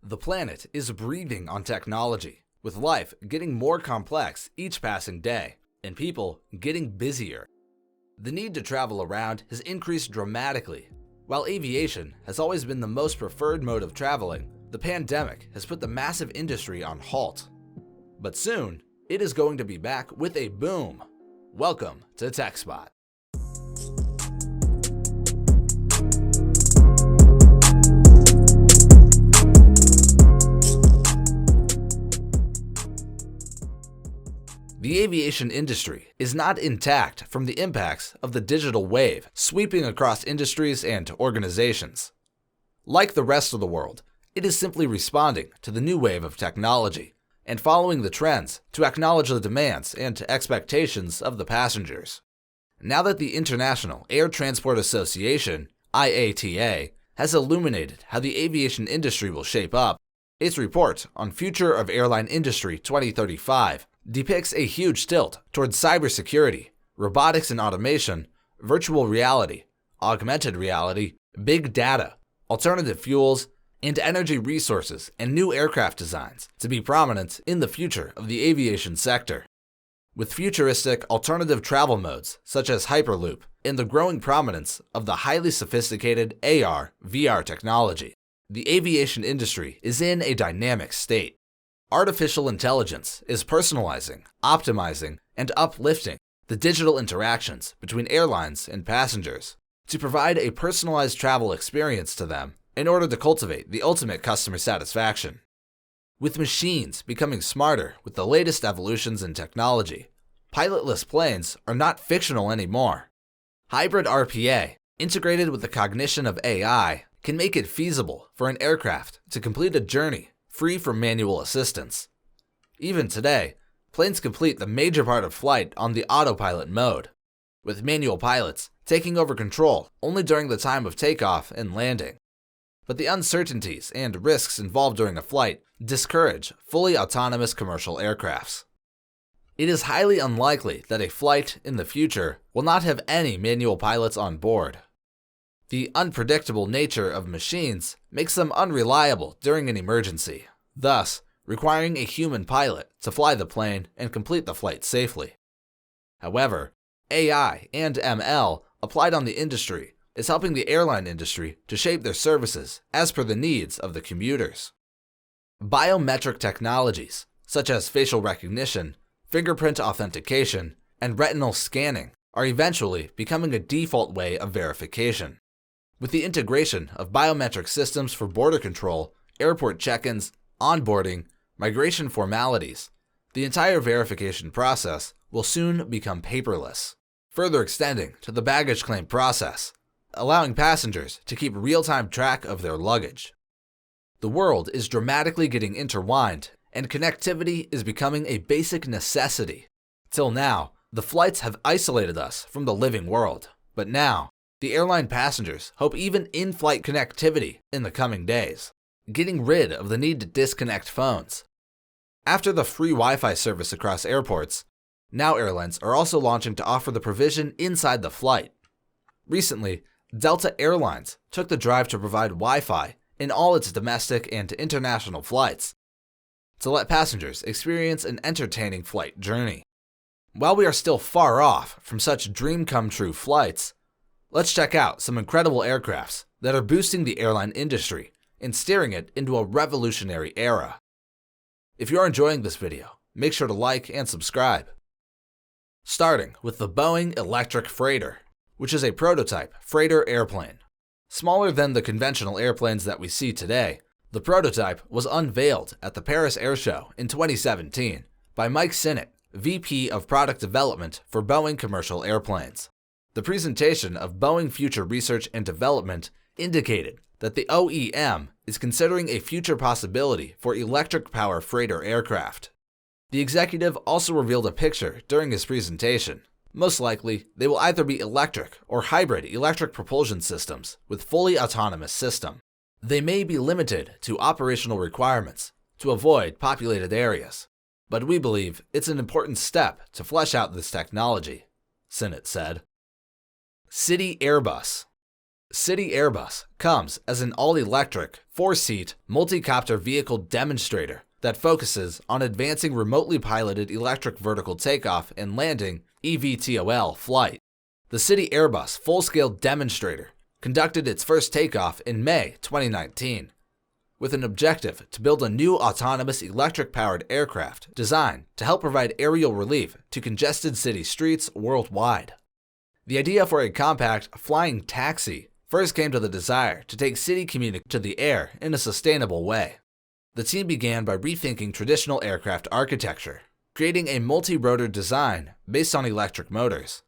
The planet is breathing on technology, with life getting more complex each passing day, and people getting busier. The need to travel around has increased dramatically. While aviation has always been the most preferred mode of traveling, the pandemic has put the massive industry on halt. But soon, it is going to be back with a boom. Welcome to TechSpot. The aviation industry is not intact from the impacts of the digital wave sweeping across industries and organizations. Like the rest of the world, it is simply responding to the new wave of technology and following the trends to acknowledge the demands and expectations of the passengers. Now that the International Air Transport Association, IATA, has illuminated how the aviation industry will shape up, its report on Future of Airline Industry 2035 depicts a huge tilt towards cybersecurity, robotics and automation, virtual reality, augmented reality, big data, alternative fuels, and energy resources and new aircraft designs to be prominent in the future of the aviation sector. With futuristic alternative travel modes such as Hyperloop and the growing prominence of the highly sophisticated AR/VR technology, the aviation industry is in a dynamic state. Artificial intelligence is personalizing, optimizing, and uplifting the digital interactions between airlines and passengers to provide a personalized travel experience to them in order to cultivate the ultimate customer satisfaction. With machines becoming smarter with the latest evolutions in technology, pilotless planes are not fictional anymore. Hybrid RPA, integrated with the cognition of AI, can make it feasible for an aircraft to complete a journey free from manual assistance. Even today, planes complete the major part of flight on the autopilot mode, with manual pilots taking over control only during the time of takeoff and landing. But the uncertainties and risks involved during a flight discourage fully autonomous commercial aircrafts. It is highly unlikely that a flight in the future will not have any manual pilots on board. The unpredictable nature of machines makes them unreliable during an emergency, thus requiring a human pilot to fly the plane and complete the flight safely. However, AI and ML applied on the industry is helping the airline industry to shape their services as per the needs of the commuters. Biometric technologies, such as facial recognition, fingerprint authentication, and retinal scanning, are eventually becoming a default way of verification. With the integration of biometric systems for border control, airport check-ins, onboarding, migration formalities, the entire verification process will soon become paperless, further extending to the baggage claim process, allowing passengers to keep real-time track of their luggage. The world is dramatically getting intertwined, and connectivity is becoming a basic necessity. Till now, the flights have isolated us from the living world, but now, the airline passengers hope even in-flight connectivity in the coming days, getting rid of the need to disconnect phones. After the free Wi-Fi service across airports, now airlines are also launching to offer the provision inside the flight. Recently, Delta Airlines took the drive to provide Wi-Fi in all its domestic and international flights to let passengers experience an entertaining flight journey. While we are still far off from such dream-come-true flights, let's check out some incredible aircrafts that are boosting the airline industry and steering it into a revolutionary era. If you're enjoying this video, make sure to like and subscribe. Starting with the Boeing Electric Freighter, which is a prototype freighter airplane. Smaller than the conventional airplanes that we see today, the prototype was unveiled at the Paris Air Show in 2017 by Mike Sinnott, VP of Product Development for Boeing Commercial Airplanes. The presentation of Boeing Future Research and Development indicated that the OEM is considering a future possibility for electric power freighter aircraft. The executive also revealed a picture during his presentation. Most likely, they will either be electric or hybrid electric propulsion systems with fully autonomous system. They may be limited to operational requirements to avoid populated areas, but we believe it's an important step to flesh out this technology, Sinnott said. City Airbus. City Airbus comes as an all-electric, 4-seat, multi-copter vehicle demonstrator that focuses on advancing remotely piloted electric vertical takeoff and landing (eVTOL) flight. The City Airbus full-scale demonstrator conducted its first takeoff in May 2019, with an objective to build a new autonomous electric-powered aircraft designed to help provide aerial relief to congested city streets worldwide. The idea for a compact flying taxi first came to the desire to take city commuting to the air in a sustainable way. The team began by rethinking traditional aircraft architecture, creating a multi-rotor design based on electric motors.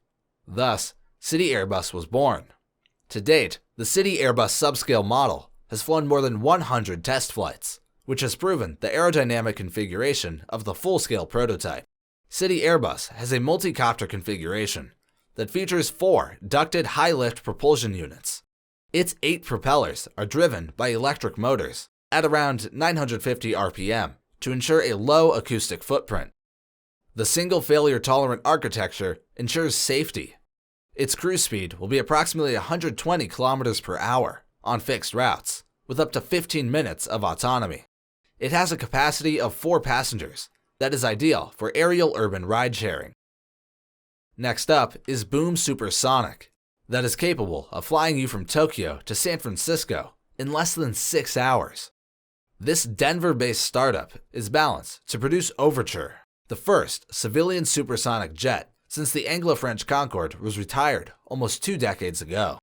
Thus, City Airbus was born. To date, the City Airbus subscale model has flown more than 100 test flights, which has proven the aerodynamic configuration of the full-scale prototype. City Airbus has a multi-copter configuration that features 4 ducted high-lift propulsion units. Its 8 propellers are driven by electric motors at around 950 RPM to ensure a low acoustic footprint. The single failure-tolerant architecture ensures safety. Its cruise speed will be approximately 120 km per hour on fixed routes, with up to 15 minutes of autonomy. It has a capacity of 4 passengers that is ideal for aerial urban ride-sharing. Next up is Boom Supersonic, that is capable of flying you from Tokyo to San Francisco in less than 6 hours. This Denver-based startup is balanced to produce Overture, the first civilian supersonic jet since the Anglo-French Concorde was retired almost 2 decades ago.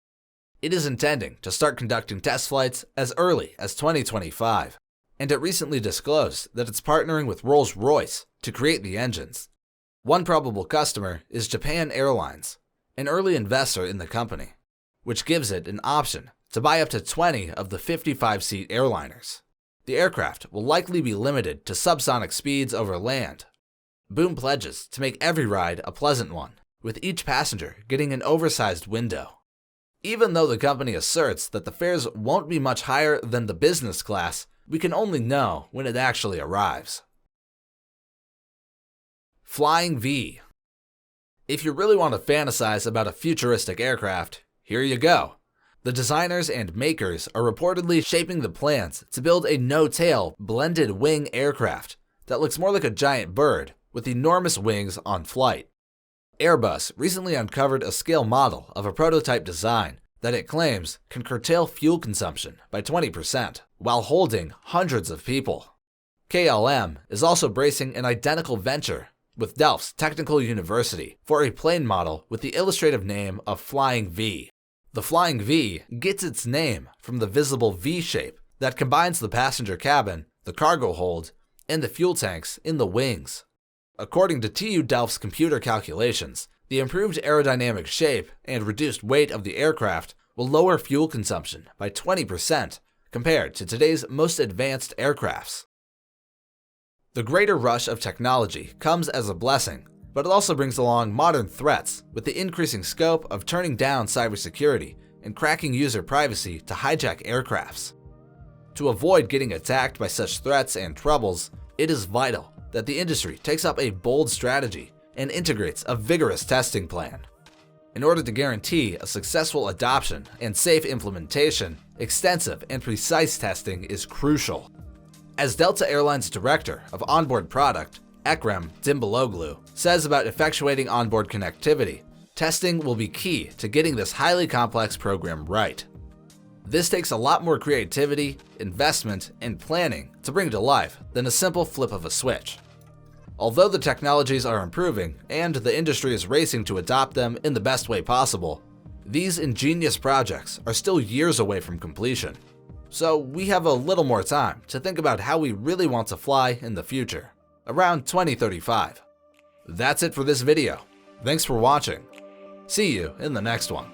It is intending to start conducting test flights as early as 2025, and it recently disclosed that it's partnering with Rolls-Royce to create the engines. One probable customer is Japan Airlines, an early investor in the company, which gives it an option to buy up to 20 of the 55-seat airliners. The aircraft will likely be limited to subsonic speeds over land. Boom pledges to make every ride a pleasant one, with each passenger getting an oversized window. Even though the company asserts that the fares won't be much higher than the business class, we can only know when it actually arrives. Flying V. If you really want to fantasize about a futuristic aircraft, here you go. The designers and makers are reportedly shaping the plans to build a no-tail blended wing aircraft that looks more like a giant bird with enormous wings on flight. Airbus recently uncovered a scale model of a prototype design that it claims can curtail fuel consumption by 20% while holding hundreds of people. KLM is also bracing an identical venture with Delft's Technical University for a plane model with the illustrative name of Flying V. The Flying V gets its name from the visible V shape that combines the passenger cabin, the cargo hold, and the fuel tanks in the wings. According to TU Delft's computer calculations, the improved aerodynamic shape and reduced weight of the aircraft will lower fuel consumption by 20% compared to today's most advanced aircrafts. The greater rush of technology comes as a blessing, but it also brings along modern threats with the increasing scope of turning down cybersecurity and cracking user privacy to hijack aircrafts. To avoid getting attacked by such threats and troubles, it is vital that the industry takes up a bold strategy and integrates a vigorous testing plan. In order to guarantee a successful adoption and safe implementation, extensive and precise testing is crucial. As Delta Airlines Director of Onboard Product, Ekrem Dimbaloglu, says about effectuating onboard connectivity, testing will be key to getting this highly complex program right. This takes a lot more creativity, investment, and planning to bring to life than a simple flip of a switch. Although the technologies are improving and the industry is racing to adopt them in the best way possible, these ingenious projects are still years away from completion. So we have a little more time to think about how we really want to fly in the future, around 2035. That's it for this video. Thanks for watching. See you in the next one.